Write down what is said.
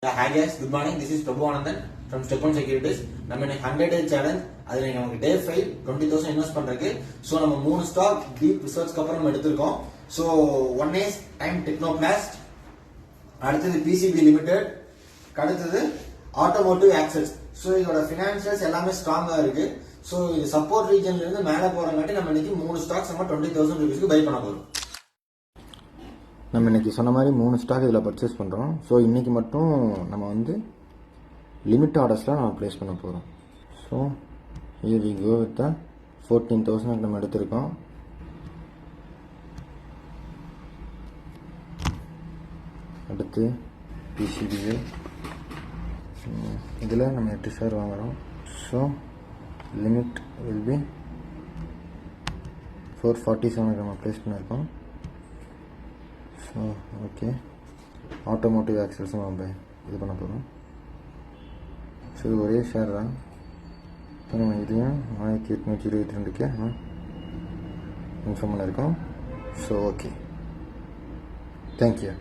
Hi guys, good morning. This is Prabhu Anandan from Step One Securities. நம்ம இன்னைக்கு 100 day challenge. அதுல நமக்கு டே 5 20,000 invest பண்றதுக்கு சோ நம்ம மூணு ஸ்டாக் டீப் ரிசர்ச்க்கு அப்புறம் நம்ம எடுத்துறோம். சோ ஒன் இஸ் டைம் டெக்னோபிளாஸ்ட், அடுத்தது PCB லிமிடெட், அடுத்தது ஆட்டோமோட்டிவ் ஆக்சஸ். சோ இதோட ஃபைனான்சியல்ஸ் எல்லாமே ஸ்ட்ராங்கா இருக்கு. சோ இது சப்போர்ட் ரீஜன்ல இருந்து மேல போறங்காட்டி நம்ம இன்னைக்கு மூணு ஸ்டாக்ஸ் நம்ம 20,000 ரூபீஸ்க்கு பை பண்ண போறோம். நம்ம இன்றைக்கி சொன்ன மாதிரி 3 ஸ்டாக் இதில் பர்ச்சேஸ் பண்ணுறோம். ஸோ இன்றைக்கி மட்டும் நம்ம வந்து லிமிட் ஆர்டர்ஸில் நம்ம ப்ளேஸ் பண்ண போகிறோம். ஸோ இது வி கோ வித் 14,000 நம்ம எடுத்திருக்கோம். அடுத்து PCBL இதில் நம்ம 8 ஷேர் வாங்குகிறோம். ஸோ லிமிட் வில் பி 447 நம்ம ப்ளேஸ் பண்ணியிருக்கோம். ஸோ ஓகே, ஆட்டோமோட்டிவ் ஆக்சல்ஸும் நம்ம இது பண்ண போகிறோம். ஸோ இது ஒரே ஷேர் தான். ஸோ நம்ம இதையும் 1822க்கு நம்ம இன்ஃபார்ம் பண்ணியிருக்கோம். So okay, thank you.